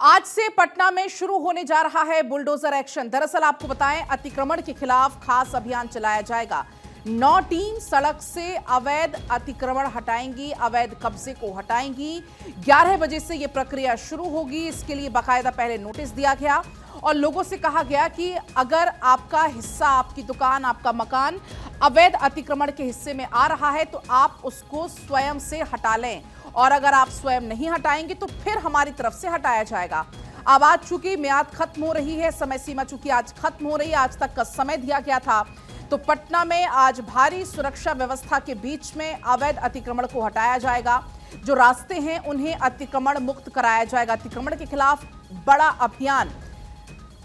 आज से पटना में शुरू होने जा रहा है बुलडोजर एक्शन। दरअसल आपको बताएं, अतिक्रमण के खिलाफ खास अभियान चलाया जाएगा। 9 टीम सड़क से अवैध अतिक्रमण हटाएंगी, अवैध कब्जे को हटाएंगी। 11 बजे से यह प्रक्रिया शुरू होगी। इसके लिए बाकायदा पहले नोटिस दिया गया और लोगों से कहा गया कि अगर आपका हिस्सा, आपकी दुकान, आपका मकान अवैध अतिक्रमण के हिस्से में आ रहा है तो आप उसको स्वयं से हटा लें, और अगर आप स्वयं नहीं हटाएंगे तो फिर हमारी तरफ से हटाया जाएगा। अब आज चूंकि मियाद खत्म हो रही है, समय सीमा चूंकि आज खत्म हो रही है, आज तक का समय दिया गया था, तो पटना में आज भारी सुरक्षा व्यवस्था के बीच में अवैध अतिक्रमण को हटाया जाएगा। जो रास्ते हैं उन्हें अतिक्रमण मुक्त कराया जाएगा। अतिक्रमण के खिलाफ बड़ा अभियान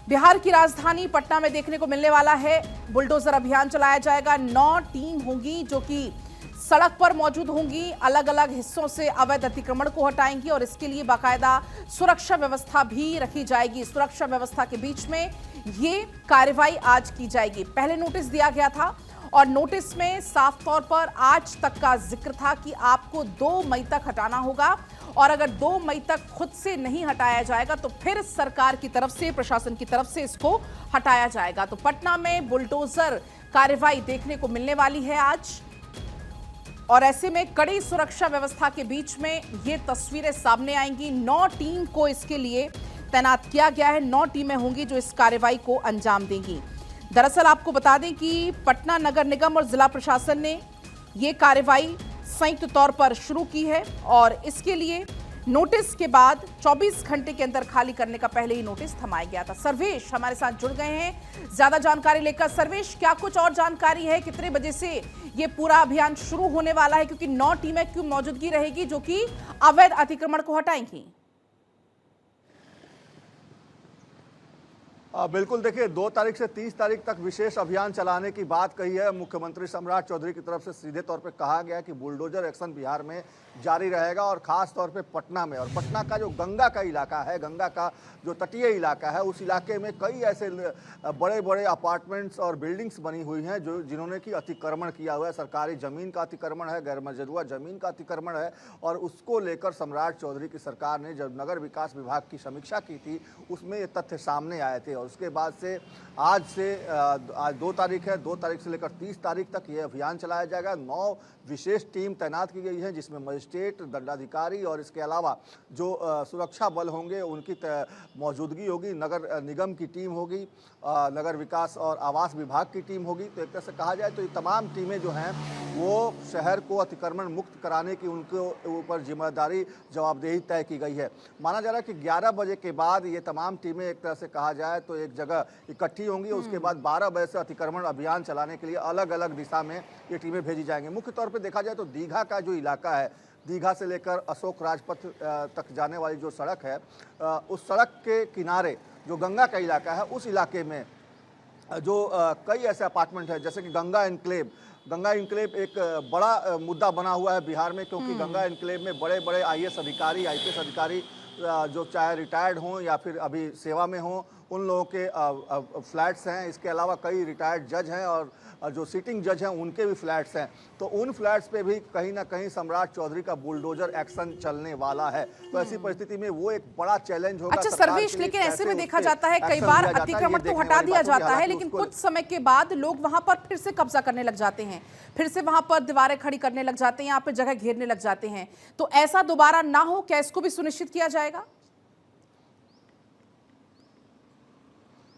बिहार की राजधानी पटना में देखने को मिलने वाला है। बुलडोजर अभियान चलाया जाएगा। 9 टीम होंगी जो कि सड़क पर मौजूद होंगी, अलग अलग हिस्सों से अवैध अतिक्रमण को हटाएंगी और इसके लिए बाकायदा सुरक्षा व्यवस्था भी रखी जाएगी। सुरक्षा व्यवस्था के बीच में ये कार्रवाई आज की जाएगी। पहले नोटिस दिया गया था और नोटिस में साफ तौर पर आज तक का जिक्र था कि आपको 2 मई तक हटाना होगा, और अगर 2 मई तक खुद से नहीं हटाया जाएगा तो फिर सरकार की तरफ से, प्रशासन की तरफ से इसको हटाया जाएगा। तो पटना में बुलडोजर कार्रवाई देखने को मिलने वाली है आज, और ऐसे में कड़ी सुरक्षा व्यवस्था के बीच में ये तस्वीरें सामने आएंगी। 9 टीम को इसके लिए तैनात किया गया है। 9 टीमें होंगी जो इस कार्रवाई को अंजाम देंगी। दरअसल आपको बता दें कि पटना नगर निगम और जिला प्रशासन ने ये कार्रवाई संयुक्त तौर पर शुरू की है, और इसके लिए नोटिस के बाद 24 घंटे के अंदर खाली करने का पहले ही नोटिस थमाया गया था। सर्वेश हमारे साथ जुड़ गए हैं ज्यादा जानकारी लेकर। सर्वेश, क्या कुछ और जानकारी है? कितने बजे से ये पूरा अभियान शुरू होने वाला है, क्योंकि 9 टीमें क्यों मौजूदगी रहेगी जो कि अवैध अतिक्रमण को हटाएंगी? बिल्कुल, देखिए 2 तारीख से 30 तारीख तक विशेष अभियान चलाने की बात कही है मुख्यमंत्री सम्राट चौधरी की तरफ से। सीधे तौर पे कहा गया है कि बुलडोजर एक्शन बिहार में जारी रहेगा, और ख़ास तौर पे पटना में। और पटना का जो गंगा का इलाका है, गंगा का जो तटीय इलाका है, उस इलाके में कई ऐसे बड़े बड़े अपार्टमेंट्स और बिल्डिंग्स बनी हुई हैं जिन्होंने कि अतिक्रमण किया हुआ है। सरकारी ज़मीन का अतिक्रमण है, गैर मजरूआ ज़मीन का अतिक्रमण है, और उसको लेकर सम्राट चौधरी की सरकार ने जब नगर विकास विभाग की समीक्षा की थी उसमें ये तथ्य सामने आए थे। और उसके बाद से आज 2 तारीख है, 2 तारीख से लेकर 30 तारीख तक ये अभियान चलाया जाएगा। 9 विशेष टीम तैनात की गई है, जिसमें मजिस्ट्रेट, दंडाधिकारी और इसके अलावा जो सुरक्षा बल होंगे उनकी मौजूदगी होगी। नगर निगम की टीम होगी, नगर विकास और आवास विभाग की टीम होगी। तो एक तरह से कहा जाए तो ये तमाम टीमें जो हैं वो शहर को अतिक्रमण मुक्त कराने की उनके ऊपर जिम्मेदारी, जवाबदेही तय की गई है। माना जा रहा है कि 11 बजे के बाद ये तमाम टीमें एक तरह से कहा जाए तो एक जगह इकट्ठी होंगी। उसके बाद 12 बजे से अतिक्रमण अभियान चलाने के लिए अलग अलग दिशा में ये टीमें भेजी जाएंगी। मुख्य तौर पे देखा जाए तो दीघा का जो इलाका है, दीघा से लेकर अशोक राजपथ तक जाने वाली जो सड़क है, उस सड़क के किनारे जो गंगा का इलाका है, उस इलाके में जो कई ऐसे अपार्टमेंट हैं, जैसे कि गंगा एन्क्लेव। गंगा एन्क्लेव एक बड़ा मुद्दा बना हुआ है बिहार में, क्योंकि गंगा एन्क्लेव में बड़े बड़े IAS अधिकारी, IPS अधिकारी जो चाहे रिटायर्ड हों या फिर अभी सेवा में हों, उन लोगों के फ्लैट्स हैं। इसके अलावा कई रिटायर्ड जज हैं और जो सिटिंग जज हैं उनके भी फ्लैट्स हैं। तो उन फ्लैट्स पे भी कहीं ना कहीं सम्राट चौधरी का बुलडोजर एक्शन चलने वाला है। तो ऐसी परिस्थिति में वो एक बड़ा चैलेंज होगा। अच्छा सर्वेश, लेकिन ऐसे में देखा जाता है कई बार अतिक्रमण तो हटा दिया जाता है, लेकिन कुछ समय के बाद लोग वहां पर फिर से कब्जा करने लग जाते हैं, फिर से वहां पर दीवारें खड़ी करने लग जाते हैं, यहाँ पे जगह घेरने लग जाते हैं। तो ऐसा दोबारा ना हो, क्या इसको भी सुनिश्चित किया जाएगा?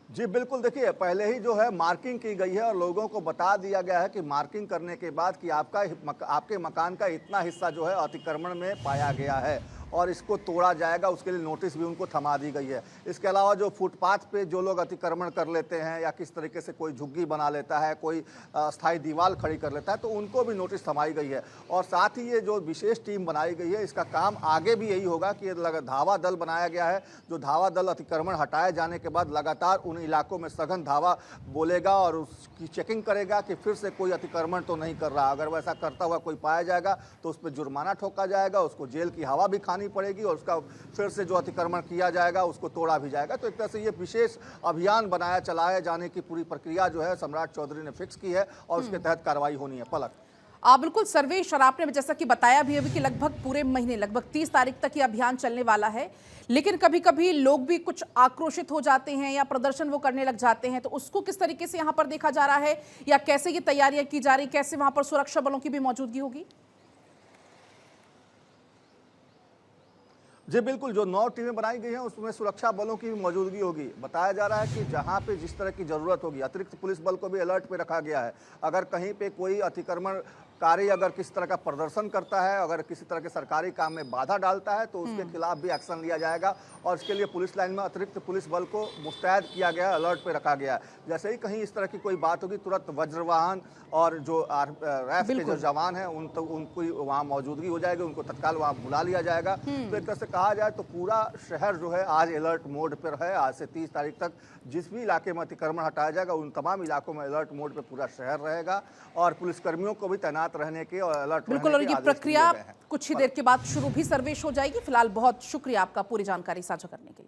जी बिल्कुल, देखिए पहले ही जो है मार्किंग की गई है और लोगों को बता दिया गया है कि मार्किंग करने के बाद कि आपके मकान का इतना हिस्सा जो है अतिक्रमण में पाया गया है और इसको तोड़ा जाएगा। उसके लिए नोटिस भी उनको थमा दी गई है। इसके अलावा जो फुटपाथ पे जो लोग अतिक्रमण कर लेते हैं या किस तरीके से कोई झुग्गी बना लेता है, कोई अस्थायी दीवार खड़ी कर लेता है, तो उनको भी नोटिस थमाई गई है। और साथ ही ये जो विशेष टीम बनाई गई है, इसका काम आगे भी यही होगा कि धावा दल बनाया गया है। जो धावा दल अतिक्रमण हटाए जाने के बाद लगातार उन इलाकों में सघन धावा बोलेगा और उसकी चेकिंग करेगा कि फिर से कोई अतिक्रमण तो नहीं कर रहा। अगर वैसा करता हुआ कोई पाया जाएगा तो उस पर जुर्माना ठोका जाएगा, उसको जेल की हवा भी खानी पड़ेगी और उसका फिर से जो अतिक्रमण किया जाएगा उसको तोड़ा भी जाएगा। तो एक तरह से ये विशेष अभियान चलाए जाने की पूरी प्रक्रिया जो है सम्राट चौधरी ने फिक्स की है और उसके तहत कार्रवाई होनी है। पलक। बिल्कुल सर्वेश, और आपने जैसा कि बताया भी अभी कि लगभग पूरे महीने, लगभग 30 तारीख तक ये अभियान चलने वाला है, लेकिन कभी कभी लोग भी कुछ आक्रोशित हो जाते हैं या प्रदर्शन वो करने लग जाते हैं, तो उसको किस तरीके से यहाँ पर देखा जा रहा है या कैसे ये तैयारियां की जा रही, कैसे वहां पर सुरक्षा बलों की भी मौजूदगी होगी? जी बिल्कुल, जो 9 टीमें बनाई गई हैं उसमें सुरक्षा बलों की भी मौजूदगी होगी। बताया जा रहा है कि जहां पे जिस तरह की ज़रूरत होगी, अतिरिक्त पुलिस बल को भी अलर्ट पे रखा गया है। अगर कहीं पे कोई अतिक्रमणकारी अगर किसी तरह का प्रदर्शन करता है, अगर किसी तरह के सरकारी काम में बाधा डालता है, तो उसके खिलाफ भी एक्शन लिया जाएगा और इसके लिए पुलिस लाइन में अतिरिक्त पुलिस बल को मुस्तैद किया गया है, अलर्ट पे रखा गया है। जैसे ही कहीं इस तरह की कोई बात होगी, तुरंत वज्रवाहन और जो रैफ के जो जवान हैं उनकी वहाँ मौजूदगी हो जाएगी, उनको तत्काल वहाँ बुला लिया जाएगा। तो एक तरह से कहा जाए तो पूरा शहर जो है आज अलर्ट मोड पर है। आज से 30 तारीख तक जिस भी इलाके में अतिक्रमण हटाया जाएगा उन तमाम इलाकों में अलर्ट मोड पे पूरा शहर रहेगा और पुलिसकर्मियों को भी तैनात रहने के और अलर्ट बिल्कुल, और रहने ये के आदेश प्रक्रिया दिए गए हैं। कुछ ही देर के बाद शुरू भी सर्वेश हो जाएगी। फिलहाल बहुत शुक्रिया आपका पूरी जानकारी साझा करने के लिए।